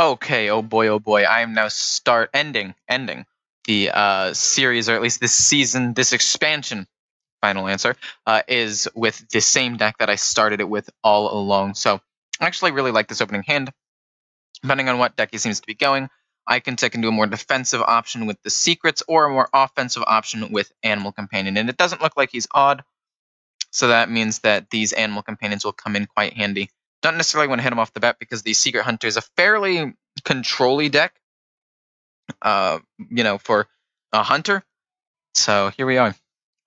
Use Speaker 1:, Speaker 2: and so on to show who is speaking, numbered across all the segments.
Speaker 1: Okay, oh boy, I am now ending the series, or at least this season, this expansion. Final answer is with the same deck that I started it with all along. So I actually really like this opening hand. Depending on what deck he seems to be going, I can take into a more defensive option with the secrets or a more offensive option with Animal Companion. And it doesn't look like he's odd, so that means that these Animal Companions will come in quite handy. Don't necessarily want to hit him off the bat because the Secret Hunter is a fairly control-y deck, for a hunter. So here we are,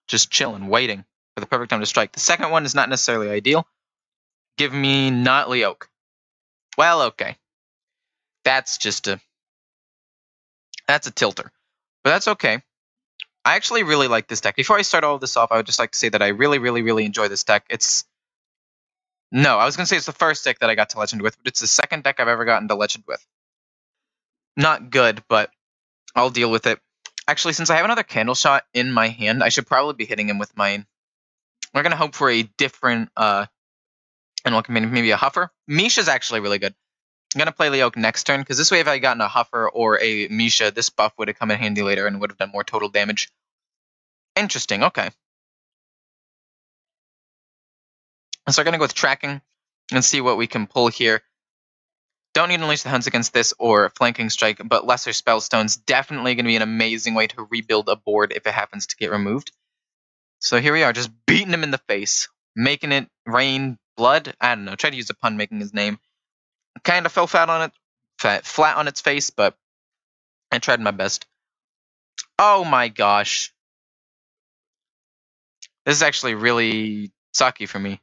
Speaker 1: just chilling, waiting for the perfect time to strike. The second one is not necessarily ideal. Give me not Leoke. Well, okay. That's a tilter, but that's okay. I actually really like this deck. Before I start all of this off, I would just like to say that I really enjoy this deck. I was going to say it's the first deck that I got to Legend with, but it's the second deck I've ever gotten to Legend with. Not good, but I'll deal with it. Actually, since I have another Candle Shot in my hand, I should probably be hitting him with mine. We're going to hope for a different Animal Companion, maybe a Huffer. Misha's actually really good. I'm going to play Leoke next turn, because this way if I had gotten a Huffer or a Misha, this buff would have come in handy later and would have done more total damage. Interesting, okay. So we're going to go with Tracking and see what we can pull here. Don't need to Unleash the Hunts against this or Flanking Strike, but Lesser Spellstone's definitely going to be an amazing way to rebuild a board if it happens to get removed. So here we are, just beating him in the face, making it rain blood. I don't know, try to use a pun making his name. Kind of fell flat on its face, but I tried my best. Oh my gosh. This is actually really sucky for me.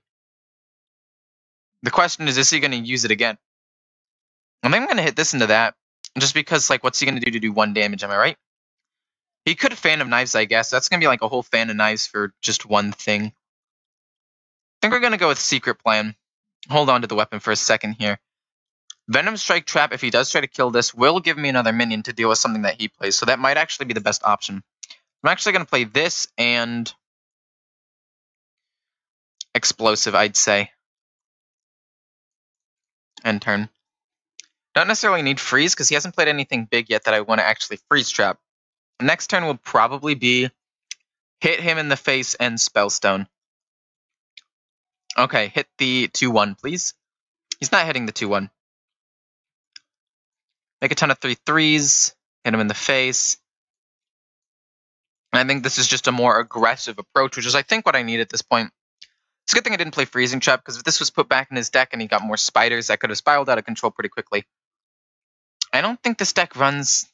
Speaker 1: The question is he going to use it again? I think I'm going to hit this into that, just because, like, what's he going to do 1 damage, am I right? He could Fan of Knives, I guess. That's going to be like a whole Fan of Knives for just one thing. I think we're going to go with Secret Plan. Hold on to the weapon for a second here. Venom Strike Trap, if he does try to kill this, will give me another minion to deal with something that he plays, so that might actually be the best option. I'm actually going to play this and Explosive, I'd say. End turn. Don't necessarily need Freeze, because he hasn't played anything big yet that I want to actually Freeze Trap. Next turn will probably be hit him in the face and Spellstone. Okay, hit the 2-1, please. He's not hitting the 2-1. Make a ton of 3/3s. Hit him in the face. And I think this is just a more aggressive approach, which is, I think, what I need at this point. It's a good thing I didn't play Freezing Trap, because if this was put back in his deck and he got more spiders, that could have spiraled out of control pretty quickly. I don't think this deck runs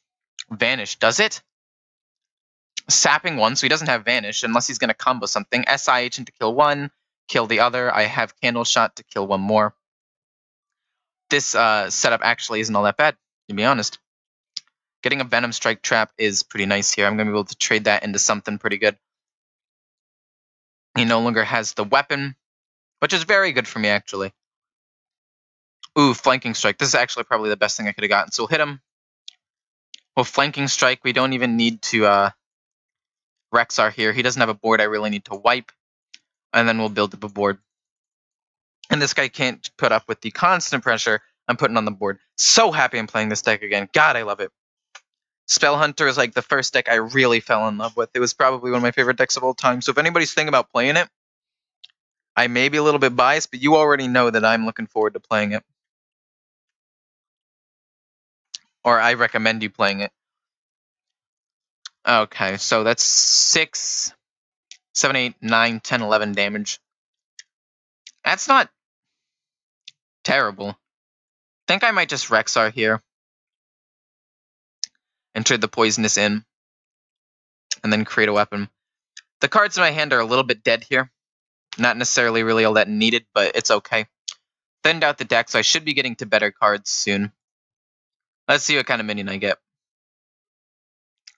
Speaker 1: Vanish, does it? Sapping 1, so he doesn't have Vanish, unless he's going to combo something. SI Agent to kill 1, kill the other. I have Candle Shot to kill 1 more. This setup actually isn't all that bad, to be honest. Getting a Venom Strike Trap is pretty nice here. I'm going to be able to trade that into something pretty good. He no longer has the weapon, which is very good for me, actually. Ooh, Flanking Strike. This is actually probably the best thing I could have gotten. So we'll hit him. Well, Flanking Strike, we don't even need to Rexar here. He doesn't have a board I really need to wipe. And then we'll build up a board. And this guy can't put up with the constant pressure I'm putting on the board. So happy I'm playing this deck again. God, I love it. Spell Hunter is like the first deck I really fell in love with. It was probably one of my favorite decks of all time. So if anybody's thinking about playing it, I may be a little bit biased, but you already know that I'm looking forward to playing it. Or I recommend you playing it. Okay, so that's 6, 7, 8, 9, 10, 11 damage. That's not terrible. I think I might just Rexar here. And trade the Poisonous in. And then create a weapon. The cards in my hand are a little bit dead here. Not necessarily really all that needed, but it's okay. Thinned out the deck, so I should be getting to better cards soon. Let's see what kind of minion I get.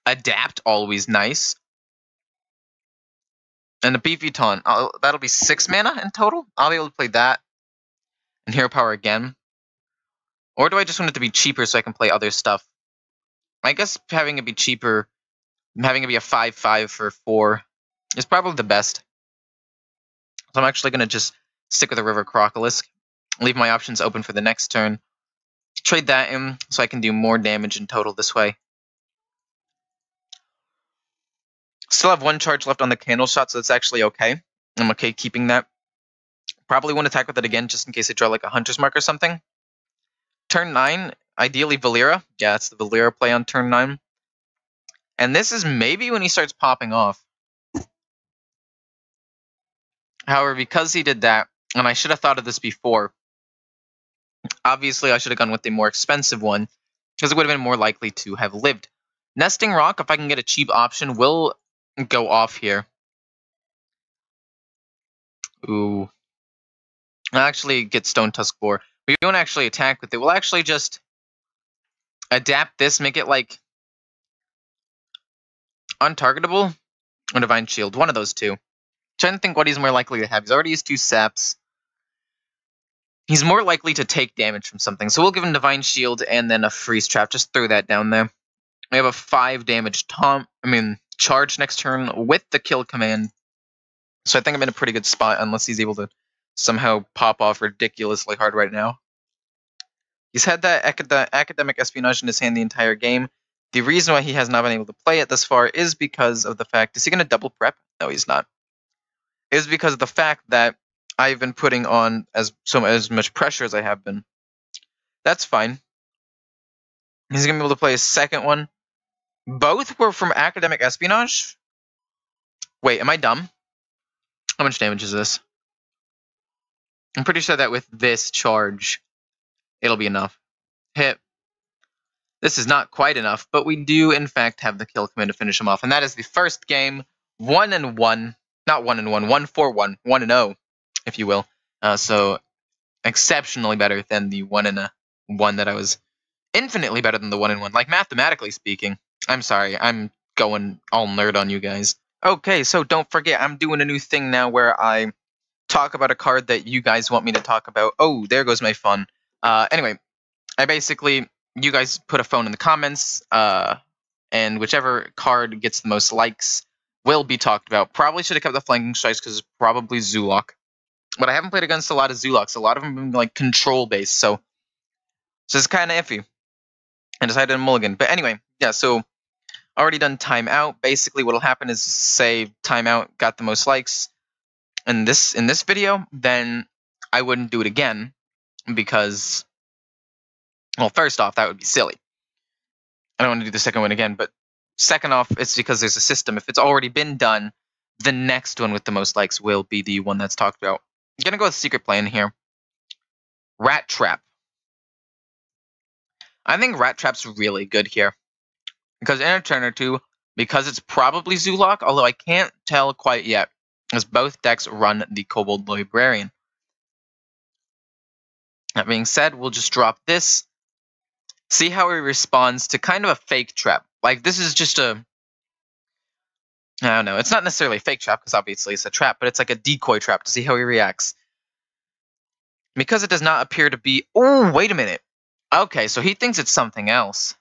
Speaker 1: Adapt, always nice. And a Beefy Taunt. That'll be 6 mana in total. I'll be able to play that. And Hero Power again. Or do I just want it to be cheaper so I can play other stuff? I guess having it be cheaper, having it be a 5/5 for 4, is probably the best. So I'm actually going to just stick with a River Crocolisk. Leave my options open for the next turn. Trade that in so I can do more damage in total this way. Still have 1 charge left on the candle shot, so that's actually okay. I'm okay keeping that. Probably won't attack with it again just in case I draw like a Hunter's Mark or something. Turn 9, ideally Valera. Yeah, it's the Valera play on turn 9. And this is maybe when he starts popping off. However, because he did that, and I should have thought of this before, obviously I should have gone with the more expensive one, because it would have been more likely to have lived. Nesting Rock, if I can get a cheap option, will go off here. Ooh. I'll actually get Stone Tusk Boar. We won't actually attack with it. We'll actually just adapt this, make it like untargetable or Divine Shield. One of those two. Trying to think what he's more likely to have. He's already used 2 saps. He's more likely to take damage from something. So we'll give him Divine Shield and then a Freeze Trap. Just throw that down there. We have a 5 damage charge next turn with the kill command. So I think I'm in a pretty good spot unless he's able to somehow pop off ridiculously hard right now. He's had that academic espionage in his hand the entire game. The reason why he has not been able to play it thus far is because of the fact... Is he going to double prep? No, he's not. It is because of the fact that I've been putting on as much pressure as I have been. That's fine. He's going to be able to play a second one. Both were from academic espionage? Wait, am I dumb? How much damage is this? I'm pretty sure that with this charge, it'll be enough. Hit. This is not quite enough, but we do, in fact, have the kill command to finish him off. And that is the first game, 1-1. Not 1-1, 1-4-1. 1-0, if you will. So, exceptionally better than the 1-1 that I was... Infinitely better than the 1-1. Like, mathematically speaking. I'm sorry, I'm going all nerd on you guys. Okay, so don't forget, I'm doing a new thing now where I talk about a card that you guys want me to talk about. Oh, there goes my fun. Anyway, I basically... You guys put a phone in the comments, and whichever card gets the most likes will be talked about. Probably should have kept the Flanking Strikes because it's probably Zulok. But I haven't played against a lot of Zuloks. A lot of them have been like control-based, so it's kind of iffy. I decided to mulligan. But anyway, yeah, so already done timeout. Basically what will happen is, say timeout got the most likes in this video, then I wouldn't do it again because... Well, first off, that would be silly. I don't want to do the second one again, but second off, it's because there's a system. If it's already been done, the next one with the most likes will be the one that's talked about. I'm going to go with Secret Plan here. Rat Trap. I think Rat Trap's really good here. Because in a turn or two, because it's probably Zulok, although I can't tell quite yet, as both decks run the Kobold Librarian. That being said, we'll just drop this. See how he responds to kind of a fake trap. Like, this is just a... I don't know. It's not necessarily a fake trap, because obviously it's a trap, but it's like a decoy trap to see how he reacts. Because it does not appear to be... Oh, wait a minute. Okay, so he thinks it's something else.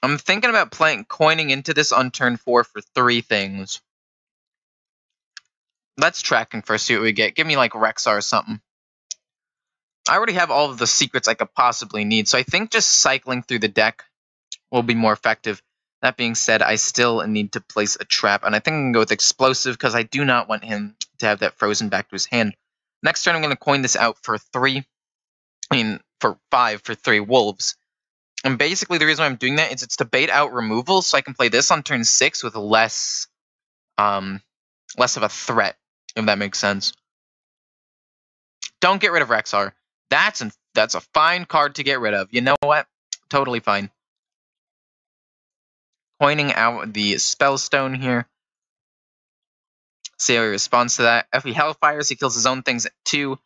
Speaker 1: I'm thinking about coining into this on turn 4 for 3 things. Let's tracking first, see what we get. Give me, like, Rexar or something. I already have all of the secrets I could possibly need, so I think just cycling through the deck will be more effective. That being said, I still need to place a trap, and I think I can go with Explosive, because I do not want him to have that frozen back to his hand. Next turn, I'm going to coin this out for 5 for 3 wolves. And basically, the reason why I'm doing that is it's to bait out removal, so I can play this on turn 6 with less of a threat, if that makes sense. Don't get rid of Rexar. That's a fine card to get rid of. You know what? Totally fine. Pointing out the Spellstone here. See how he responds to that. If he Hellfires, he kills his own things at 2.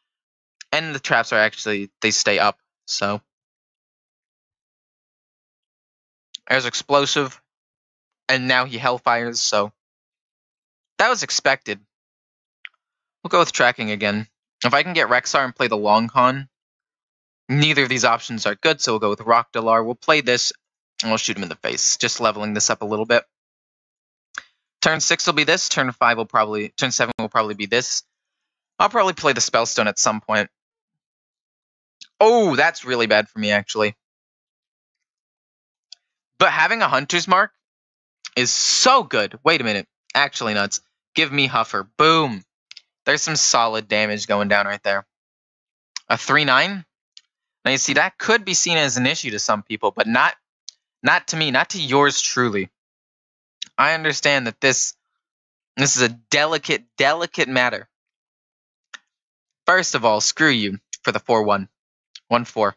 Speaker 1: And the traps are actually, they stay up. So. There's Explosive. And now he Hellfires, so. That was expected. We'll go with tracking again. If I can get Rexar and play the Long Con, neither of these options are good, so we'll go with Rock Dalar. We'll play this, and we'll shoot him in the face, just leveling this up a little bit. Turn 6 will be this. Turn 7 will probably be this. I'll probably play the Spellstone at some point. Oh, that's really bad for me, actually. But having a Hunter's Mark is so good. Wait a minute. Actually, nuts. Give me Huffer. Boom. There's some solid damage going down right there. A 3/9? Now, you see, that could be seen as an issue to some people, but not to me, not to yours truly. I understand that this is a delicate matter. First of all, screw you for the 4/1. 1/4.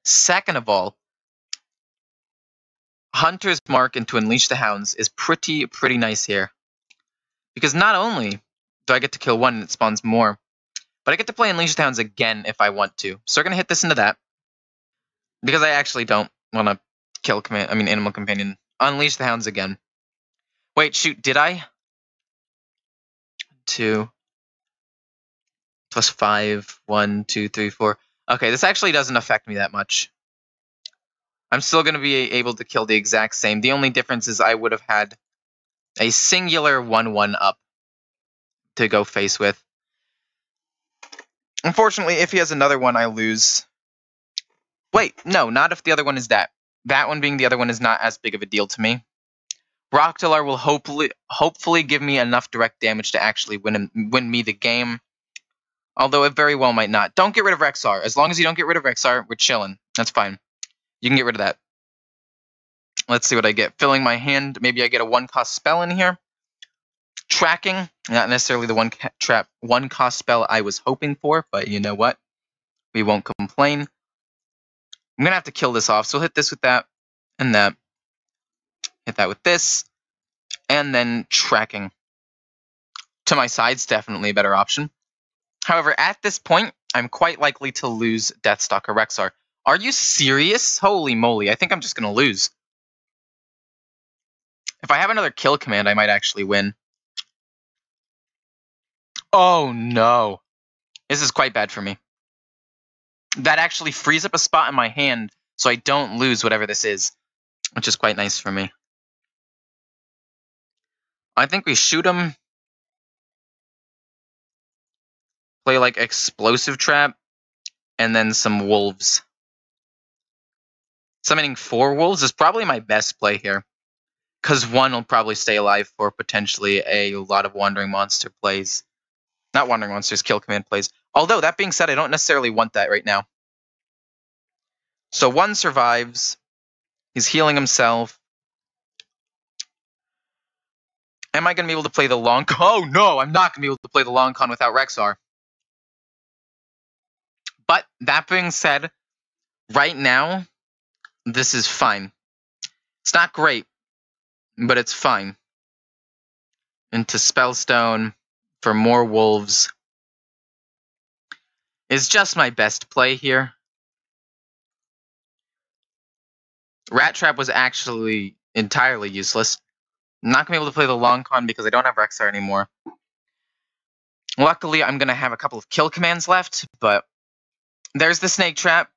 Speaker 1: Second of all, Hunter's Mark into Unleash the Hounds is pretty nice here. Because not only do I get to kill one and it spawns more, but I get to play Unleash the Hounds again if I want to. So we're going to hit this into that. Because I actually don't want to kill Animal Companion. Unleash the Hounds again. Wait, shoot, did I? 2 plus 5, 1, 2, 3, 4. Okay, this actually doesn't affect me that much. I'm still going to be able to kill the exact same. The only difference is I would have had a singular 1/1 up to go face with. Unfortunately, if he has another one, I lose. Wait, no, not if the other one is that. That one being the other one is not as big of a deal to me. Rocktalar will hopefully give me enough direct damage to actually win me the game. Although it very well might not. Don't get rid of Rexar. As long as you don't get rid of Rexar, we're chilling. That's fine. You can get rid of that. Let's see what I get. Filling my hand. Maybe I get a 1-cost spell in here. Tracking. Not necessarily the one-cost spell I was hoping for, but you know what? We won't complain. I'm going to have to kill this off, so we'll hit this with that and that. Hit that with this. And then tracking. To my side's definitely a better option. However, at this point, I'm quite likely to lose Deathstalker Rexar. Are you serious? Holy moly, I think I'm just going to lose. If I have another kill command, I might actually win. Oh no. This is quite bad for me. That actually frees up a spot in my hand so I don't lose whatever this is, which is quite nice for me. I think we shoot him. Play like Explosive Trap, and then some Wolves. Summoning 4 Wolves is probably my best play here. Because one will probably stay alive for potentially a lot of Wandering Monster plays. Not Wandering Monsters, Kill Command plays. Although, that being said, I don't necessarily want that right now. So 1 survives. He's healing himself. Am I going to be able to play the long con? Oh no, I'm not going to be able to play the long con without Rexar. But that being said, right now, this is fine. It's not great, but it's fine. Into Spellstone for more Wolves is just my best play here. Rat Trap was actually entirely useless. I'm not going to be able to play the long con because I don't have Rexar anymore. Luckily, I'm going to have a couple of kill commands left, but there's the Snake Trap.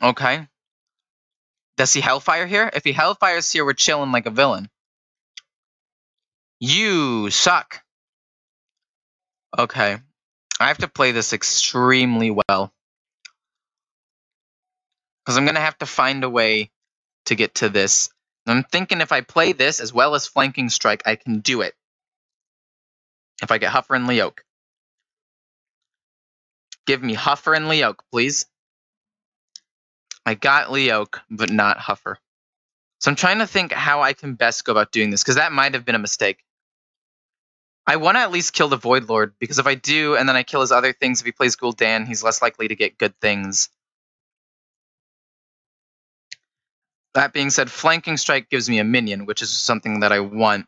Speaker 1: Okay. Does he Hellfire here? If he Hellfires here, we're chilling like a villain. You suck. Okay. I have to play this extremely well. Because I'm going to have to find a way to get to this. I'm thinking if I play this as well as Flanking Strike, I can do it. If I get Huffer and Leoke. Give me Huffer and Leoke, please. I got Leoke, but not Huffer. So I'm trying to think how I can best go about doing this, because that might have been a mistake. I want to at least kill the Void Lord, because if I do, and then I kill his other things, if he plays Gul'dan, he's less likely to get good things. That being said, Flanking Strike gives me a minion, which is something that I want.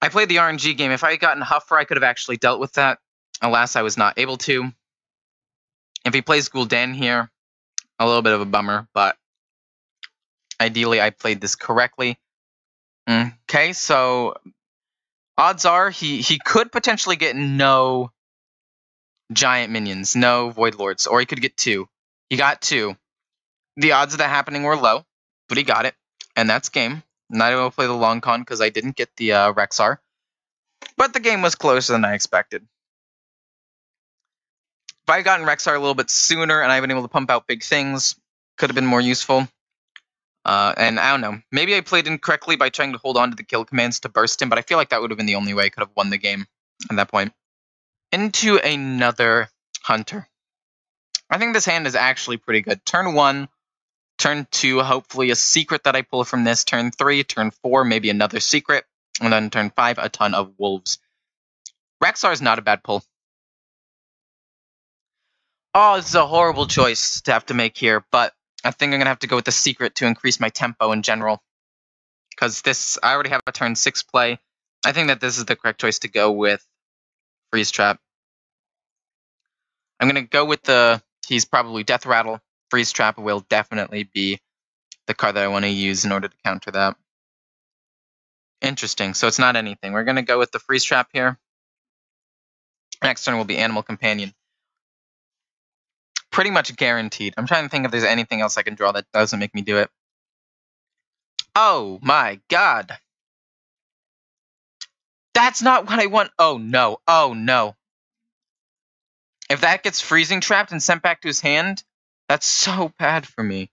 Speaker 1: I played the RNG game. If I had gotten Huffer, I could have actually dealt with that. Alas, I was not able to. If he plays Gul'dan here, a little bit of a bummer, but ideally I played this correctly. Okay, so odds are he could potentially get no giant minions, no Void Lords, or he could get 2. He got 2. The odds of that happening were low, but he got it, and that's game. Not able to play the long con because I didn't get the Rexar. But the game was closer than I expected. If I had gotten Rexxar a little bit sooner and I had been able to pump out big things, could have been more useful. And I don't know. Maybe I played incorrectly by trying to hold on to the kill commands to burst him, but I feel like that would have been the only way I could have won the game at that point. Into another Hunter. I think this hand is actually pretty good. Turn 1, turn 2, hopefully a secret that I pull from this. Turn 3, turn 4, maybe another secret. And then turn 5, a ton of wolves. Rexxar is not a bad pull. Oh, this is a horrible choice to have to make here, but I think I'm going to have to go with the secret to increase my tempo in general. Because this, I already have a turn 6 play. I think that this is the correct choice to go with Freeze Trap. I'm going to go with he's probably Death Rattle. Freeze Trap will definitely be the card that I want to use in order to counter that. Interesting, so it's not anything. We're going to go with the Freeze Trap here. Next turn will be Animal Companion. Pretty much guaranteed. I'm trying to think if there's anything else I can draw that doesn't make me do it. Oh my god. That's not what I want. Oh no. Oh no. If that gets freezing trapped and sent back to his hand, that's so bad for me.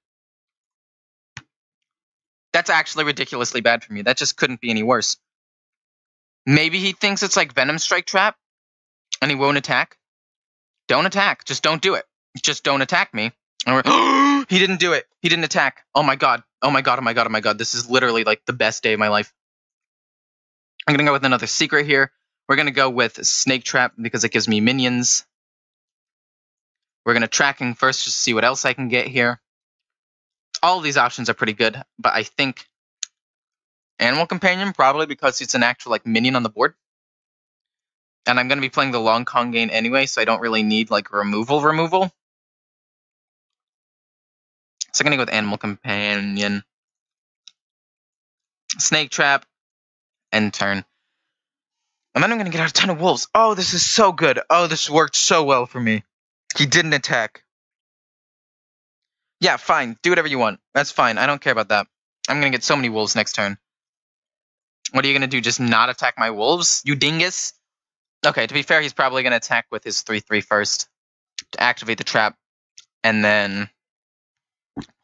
Speaker 1: That's actually ridiculously bad for me. That just couldn't be any worse. Maybe he thinks it's like Venom Strike Trap and he won't attack. Don't attack. Just don't do it. Just don't attack me. He didn't do it. He didn't attack. Oh my god. Oh my god. Oh my god. Oh my god. This is literally like the best day of my life. I'm going to go with another secret here. We're going to go with Snake Trap because it gives me minions. We're going to tracking first just to see what else I can get here. All of these options are pretty good, but I think Animal Companion probably because it's an actual like minion on the board. And I'm going to be playing the long con game anyway, so I don't really need like removal. So I'm going to go with Animal Companion, Snake Trap, end turn. And then I'm going to get out a ton of wolves. Oh, this is so good. Oh, this worked so well for me. He didn't attack. Yeah, fine. Do whatever you want. That's fine. I don't care about that. I'm going to get so many wolves next turn. What are you going to do? Just not attack my wolves? You dingus? Okay, to be fair, he's probably going to attack with his 3/3 first to activate the trap. And then...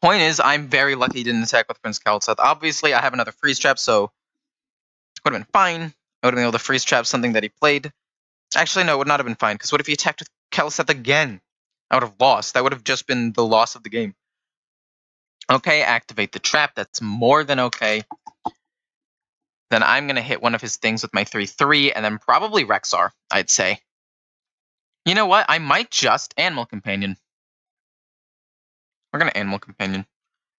Speaker 1: Point is, I'm very lucky he didn't attack with Prince Kalseth. Obviously, I have another freeze trap, so it would have been fine. I would have been able to freeze trap something that he played. Actually, no, it would not have been fine, because what if he attacked with Kalseth again? I would have lost. That would have just been the loss of the game. Okay, activate the trap. That's more than okay. Then I'm going to hit one of his things with my 3/3, and then probably Rexxar, I'd say. You know what? I might just Animal Companion. We're going to Animal Companion.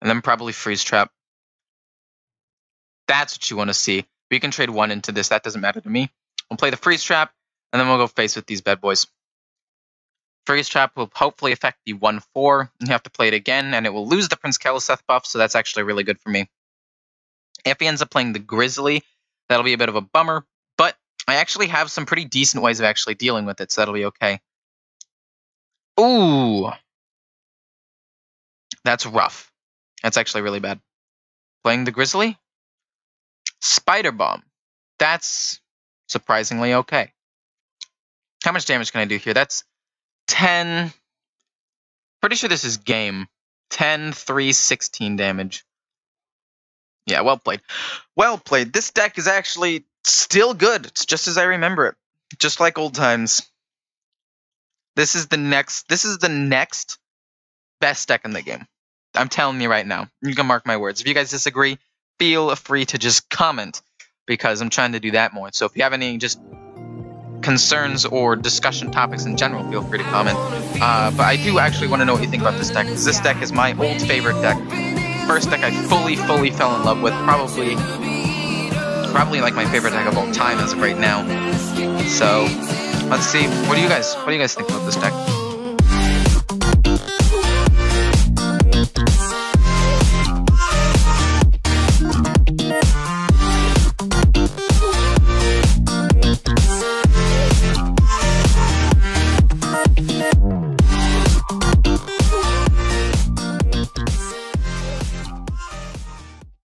Speaker 1: And then probably Freeze Trap. That's what you want to see. We can trade 1 into this. That doesn't matter to me. We'll play the Freeze Trap, and then we'll go face with these bad boys. Freeze Trap will hopefully affect the 1/4. You have to play it again, and it will lose the Prince Kalseth buff, so that's actually really good for me. If he ends up playing the Grizzly, that'll be a bit of a bummer, but I actually have some pretty decent ways of actually dealing with it, so that'll be okay. Ooh. That's rough. That's actually really bad. Playing the Grizzly? Spider Bomb. That's surprisingly okay. How much damage can I do here? That's 10. Pretty sure this is game. 10, 3, 16 damage. Yeah, well played. Well played. This deck is actually still good. It's just as I remember it. Just like old times. This is the next best deck in the game. I'm telling you right now. You can mark my words. If you guys disagree, feel free to just comment, because I'm trying to do that more. So if you have any just concerns or discussion topics in general, feel free to comment. But I do actually want to know what you think about this deck, because this deck is my old favorite deck. First deck I fully fell in love with. Probably like my favorite deck of all time as of right now. So let's see. What do you guys think about this deck?